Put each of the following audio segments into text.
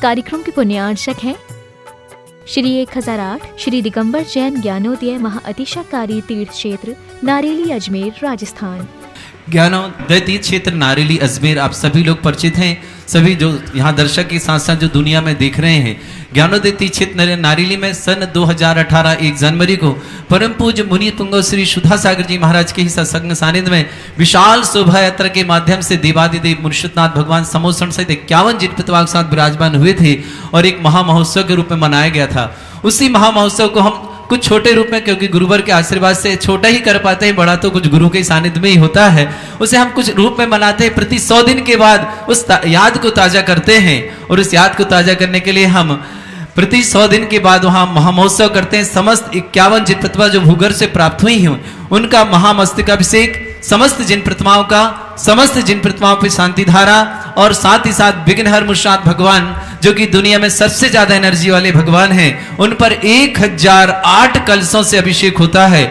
कार्यक्रम के पुण्यार्चक हैं श्री 1008 श्री दिगंबर जैन ज्ञानोदय महाअतिशाकारी तीर्थ क्षेत्र नारेली अजमेर राजस्थान। ज्ञानोदय तीर्थ क्षेत्र नारेली अजमेर आप सभी लोग परिचित हैं। सभी जो यहाँ दर्शक के साथ साथ जो दुनिया में देख रहे हैं, ज्ञानोदय तीर्थ क्षेत्र नारेली में सन 2018 1 जनवरी को परम पूज्य मुनि पुंगव श्री सुधा सागर जी महाराज के ही सत्संग सानिध्य में विशाल शोभा यात्रा के माध्यम से देवादिदेव मुर्शिदनाथ भगवान समोसन सहित 51 जिन प्रतिभाग साथ विराजमान हुए थे और एक महामहोत्सव के रूप में मनाया गया था। उसी महामहोत्सव को हम कुछ छोटे रूप में, क्योंकि गुरुवर के आशीर्वाद से छोटा ही कर पाते हैं, बड़ा तो कुछ गुरु के सानिध्य में ही होता है, उसे हम कुछ रूप में मनाते हैं। प्रति 100 दिन के बाद उस याद को ताजा करते हैं और उस याद को ताजा करने के लिए हम प्रति 100 दिन के बाद वहां महामहोत्सव करते हैं। समस्त 51 जिन प्रतिभा जो भूगर्भ से प्राप्त हुई हैं उनका महामस्तकाभिषेक, समस्त जिन प्रतिमाओं का, समस्त जिन प्रतिमाओं पर शांति धारा और साथ ही साथ विघ्नहर मुर्शिद भगवान जो कि दुनिया में सबसे ज्यादा एनर्जी वाले भगवान हैं, उन पर 1008 कलशों से अभिषेक होता है।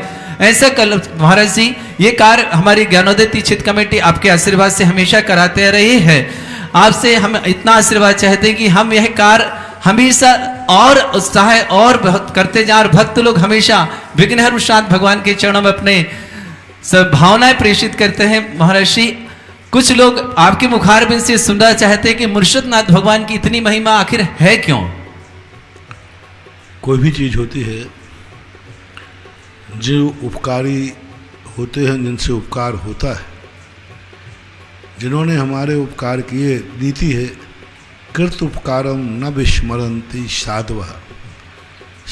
ऐसा कल महाराज जी ये कार्य हमारी ज्ञानोदय तीर्थ क्षेत्र कमेटी आपके आशीर्वाद से हमेशा कराते रही है। आपसे हम इतना आशीर्वाद चाहते हैं कि हम यह कार्य हमेशा और उत्साह और बहुत करते जाएं और भक्त लोग हमेशा विघ्नहर मुर्शिद भगवान के चरणों में अपने सब भावनाएं प्रेषित करते हैं। महर्षि कुछ लोग आपके मुखारबिंद से सुनना चाहते हैं कि मुर्शिदनाथ भगवान की इतनी महिमा आखिर है क्यों? कोई भी चीज होती है, जो उपकारी होते हैं, जिनसे उपकार होता है, जिन्होंने हमारे उपकार किए, नीति है कृत उपकारम न विस्मरन्ति साधवः,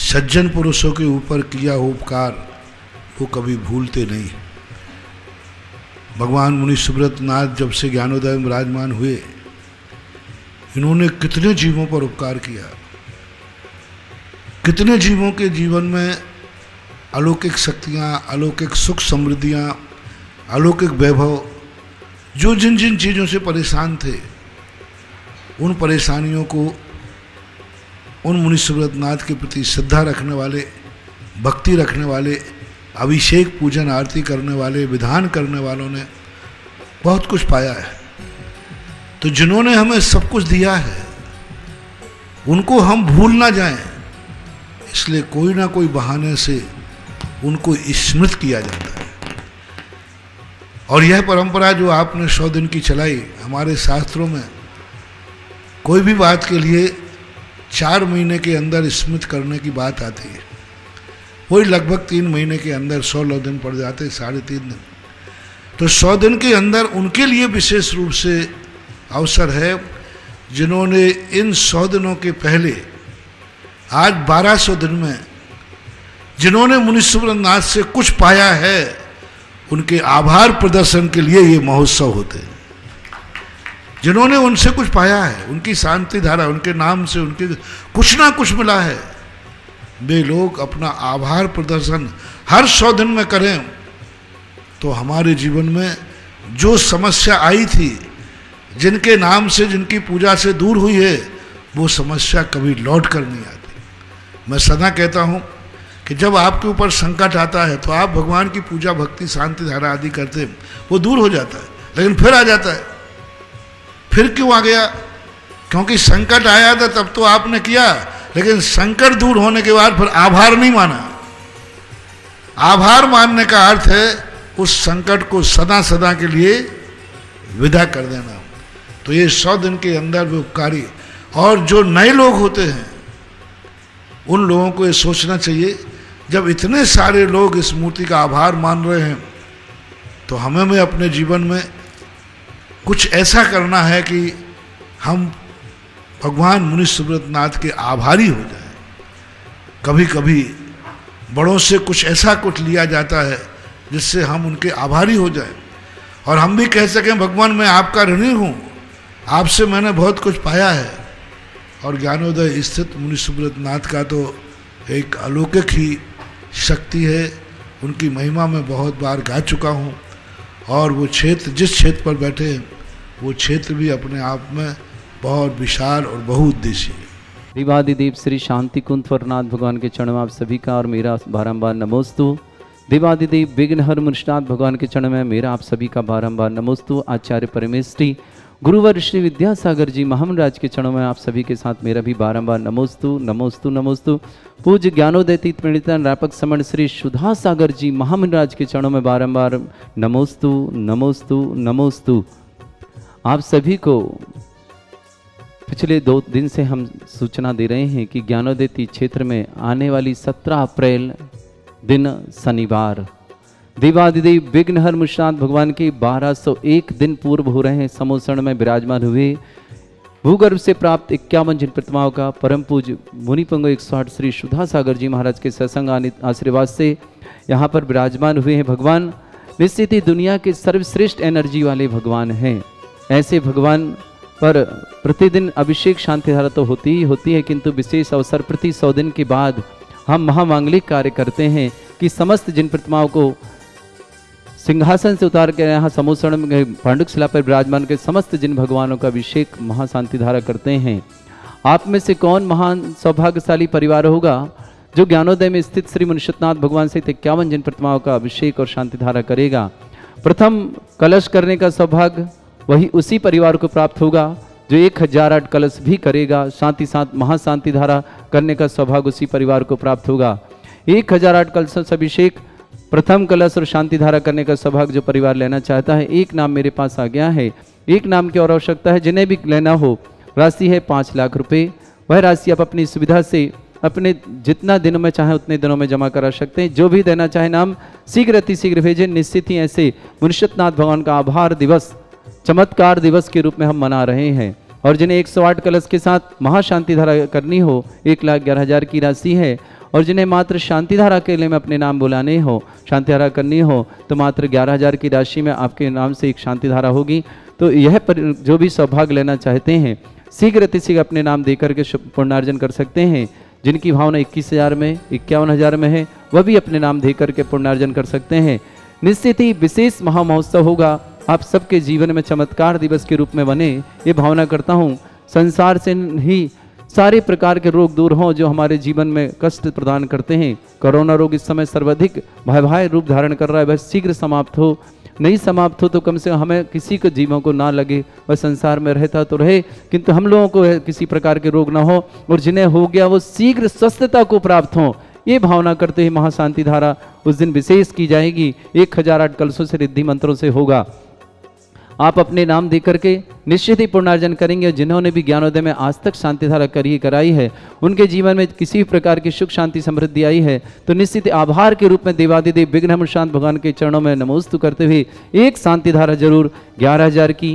सज्जन पुरुषों के ऊपर किया हुआ उपकार वो कभी भूलते नहीं। भगवान मुनि सुब्रत नाथ जब से ज्ञानोदय में विराजमान हुए, इन्होंने कितने जीवों पर उपकार किया, कितने जीवों के जीवन में अलौकिक शक्तियाँ, अलौकिक सुख समृद्धियाँ, अलौकिक वैभव, जो जिन जिन चीज़ों से परेशान थे उन परेशानियों को उन मुनि सुब्रत नाथ के प्रति श्रद्धा रखने वाले, भक्ति रखने वाले, अभिषेक पूजन आरती करने वाले, विधान करने वालों ने बहुत कुछ पाया है। तो जिन्होंने हमें सब कुछ दिया है उनको हम भूल ना जाएं, इसलिए कोई ना कोई बहाने से उनको स्मृत किया जाता है। और यह परंपरा जो आपने 100 दिन की चलाई, हमारे शास्त्रों में कोई भी बात के लिए 4 महीने के अंदर स्मृत करने की बात आती है, वही लगभग 3 महीने के अंदर 100 दिन पड़ जाते, 3.5 दिन। तो 100 दिन के अंदर उनके लिए विशेष रूप से अवसर है जिन्होंने इन 100 दिनों के पहले आज 1200 दिन में जिन्होंने मुनि सुब्रत नाथ से कुछ पाया है, उनके आभार प्रदर्शन के लिए ये महोत्सव होते हैं। जिन्होंने उनसे कुछ पाया है, उनकी शांति धारा, उनके नाम से उनके कुछ ना कुछ मिला है, वे लोग अपना आभार प्रदर्शन हर 100 दिन में करें तो हमारे जीवन में जो समस्या आई थी, जिनके नाम से, जिनकी पूजा से दूर हुई है, वो समस्या कभी लौट कर नहीं आती। मैं सदा कहता हूँ कि जब आपके ऊपर संकट आता है तो आप भगवान की पूजा, भक्ति, शांति धारा आदि करते, वो दूर हो जाता है, लेकिन फिर आ जाता है। फिर क्यों आ गया? क्योंकि संकट आया था तब तो आपने किया, लेकिन संकट दूर होने के बाद फिर आभार नहीं माना। आभार मानने का अर्थ है उस संकट को सदा सदा के लिए विदा कर देना। तो ये 100 दिन के अंदर भी उपकारी, और जो नए लोग होते हैं उन लोगों को ये सोचना चाहिए, जब इतने सारे लोग इस मूर्ति का आभार मान रहे हैं तो हमें में अपने जीवन में कुछ ऐसा करना है कि हम भगवान मुनि सुब्रत नाथ के आभारी हो जाएं। कभी कभी बड़ों से कुछ ऐसा कुछ लिया जाता है जिससे हम उनके आभारी हो जाएं और हम भी कह सकें भगवान मैं आपका ऋणी हूँ, आपसे मैंने बहुत कुछ पाया है। और ज्ञानोदय स्थित मुनि सुब्रत नाथ का तो एक अलौकिक ही शक्ति है, उनकी महिमा में बहुत बार गा चुका हूँ, और वो क्षेत्र, जिस क्षेत्र पर बैठे हैं, वो क्षेत्र भी अपने आप में बहुत विशाल और बहुउद्देशीय है। देवादिदेव श्री शांति कुंज स्वरनाथ भगवान के चरण में आप सभी का और मेरा बारंबार नमोस्तु। देवादिदेव विघ्नहर मुर्शिदनाथ भगवान के चरण में मेरा आप सभी का बारंबार नमोस्तु। आचार्य परमेष्ठी गुरुवर श्री विद्यासागर जी महामराज के चरणों में आप सभी के साथ मेरा भी बारंबार नमोस्तु नमोस्तु नमोस्तु। पूज्य ज्ञानोदय तीर्थ पंडितान रापक समण श्री सुधा सागर जी महामराज के चरणों में बारंबार नमोस्तु नमोस्तु नमोस्तु। आप सभी को पिछले 2 दिन से हम सूचना दे रहे हैं कि ज्ञानोदय तीर्थ क्षेत्र में आने वाली 17 अप्रैल दिन शनिवार देवादिदेव विघ्नहर मुषनाथ भगवान के 1201 दिन पूर्व हो रहे हैं समोसण में विराजमान हुए भूगर्भ से प्राप्त 51 जिन प्रतिमाओं का परम पूज्य मुनिपंग 108 श्री सुधा सागर जी महाराज के सत्संग आशीर्वाद से यहाँ पर विराजमान हुए हैं भगवान। निश्चित ही दुनिया के सर्वश्रेष्ठ एनर्जी वाले भगवान हैं। ऐसे भगवान पर प्रतिदिन अभिषेक शांति धारा तो होती ही होती है, किंतु विशेष अवसर प्रति 100 दिन के बाद हम महामांगलिक कार्य करते हैं कि समस्त जिन प्रतिमाओं को सिंहासन से उतार के यहाँ समोसण में पांडुक शिला पर विराजमान के समस्त जिन भगवानों का अभिषेक महाशांति धारा करते हैं। आप में से कौन महान सौभाग्यशाली परिवार होगा जो ज्ञानोदय में स्थित श्री मुनिषतनाथ भगवान से 51 जिन प्रतिमाओं का अभिषेक और शांति धारा करेगा। प्रथम कलश करने का सौभाग्य वही उसी परिवार को प्राप्त होगा जो 1008 कलश भी करेगा। साथ ही साथ महाशांति धारा करने का सौभाग्य उसी परिवार को प्राप्त होगा। 1008 कलश अभिषेक प्रथम कलश और शांति धारा करने का सौभाग्य जो परिवार लेना चाहता है, एक नाम मेरे पास आ गया है। एक नाम की और आवश्यकता है, जिन्हें भी लेना हो। राशि है 5 लाख रुपए। वह राशि आप अपनी सुविधा से अपने जितना दिनों में चाहे उतने दिनों में जमा करा सकते हैं। जो भी देना चाहे नाम शीघ्र अति शीघ्र भेजें। निश्चित ही ऐसे मुनिषतनाथ भगवान का आभार दिवस चमत्कार दिवस के रूप में हम मना रहे हैं। और जिन्हें 108 कलश के साथ महाशांति धारा करनी हो 1,11,000 की राशि है। और जिन्हें मात्र शांति धारा के लिए में अपने नाम बुलाने हो, शांति धारा करनी हो, तो मात्र 11,000 की राशि में आपके नाम से एक शांति धारा होगी। तो यह जो भी सौभाग्य लेना चाहते हैं शीघ्र अतिशीघ्र अपने नाम देकर के पुण्यार्जन कर सकते हैं। जिनकी भावना 21,000 में 51,000 में है वह भी अपने नाम दे करके पुण्यार्जन कर सकते हैं। निश्चित ही विशेष महामहोत्सव होगा, आप सबके जीवन में चमत्कार दिवस के रूप में बने, ये भावना करता हूँ। संसार से ही सारे प्रकार के रोग दूर हों जो हमारे जीवन में कष्ट प्रदान करते हैं। कोरोना रोग इस समय सर्वाधिक भयावह रूप धारण कर रहा है, वह शीघ्र समाप्त हो। नहीं समाप्त हो तो कम से कम हमें किसी को जीवों को ना लगे। वह संसार में रहता तो रहे, किंतु हम लोगों को किसी प्रकार के रोग ना हो, और जिन्हें हो गया वो शीघ्र स्वस्थता को प्राप्त हो। ये भावना करते हुए महाशांति धारा उस दिन विशेष की जाएगी। 1008 कलशों से रिद्धि मंत्रों से होगा। आप अपने नाम दे करके निश्चित ही पुण्यार्जन करेंगे। जिन्होंने भी ज्ञानोदय में आज तक शांति धारा कराई है, उनके जीवन में किसी भी प्रकार की सुख शांति समृद्धि आई है, तो निश्चित आभार के रूप में देवादिदेव विघ्नहर शांत भगवान के चरणों में नमोस्तु करते हुए एक शांति धारा जरूर 11,000 की,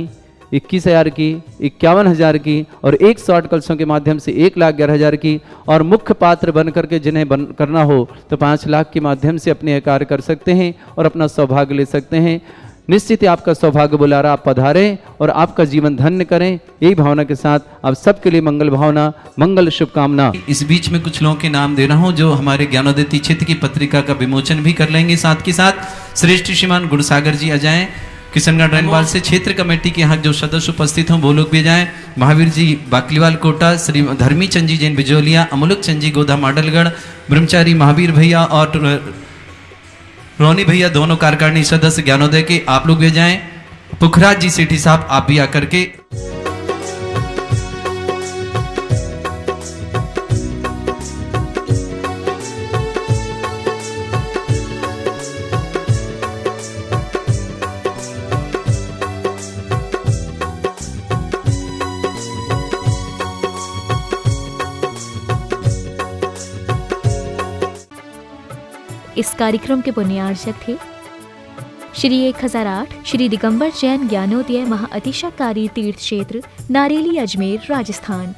21,000 की, 51,000 की और 108 कलशों के माध्यम से 1,11,000 की, और मुख्य पात्र बन करके जिन्हें करना हो तो 5 लाख के माध्यम से अपने कार्य कर सकते हैं और अपना सौभाग्य ले सकते हैं। निश्चित ही आपका सौभाग्य बुला रहा, आप पधारें और आपका जीवन धन्य करें। यही भावना के साथ आप सबके लिए मंगल भावना, मंगल शुभकामना। इस बीच में कुछ लोगों के नाम दे रहा हूं जो हमारे ज्ञानोदय तीर्थ क्षेत्र की पत्रिका का विमोचन भी कर लेंगे। साथ के साथ श्रेष्ठ श्रीमान गुणसागर जी आ जाएं। किशनगढ़ रैनवाल से क्षेत्र कमेटी के यहाँ जो सदस्य उपस्थित हों वो लोग भी जाएं। महावीर जी बाकलीवाल कोटा, श्री धर्मी चंद जी जैन बिजोलिया, अमोलक चंद जी गोधा माडलगढ़, ब्रह्मचारी महावीर भैया और रोनी भैया दोनों कार्यकारिणी सदस्य ज्ञानोदय के, आप लोग भी जाएं। पुखराज जी सेठी साहब आप भी आकर के इस कार्यक्रम के पुण्यार्चक थे श्री 1008 श्री दिगंबर जैन ज्ञानोदय महाअतिशाकारी तीर्थ क्षेत्र नारेली अजमेर राजस्थान।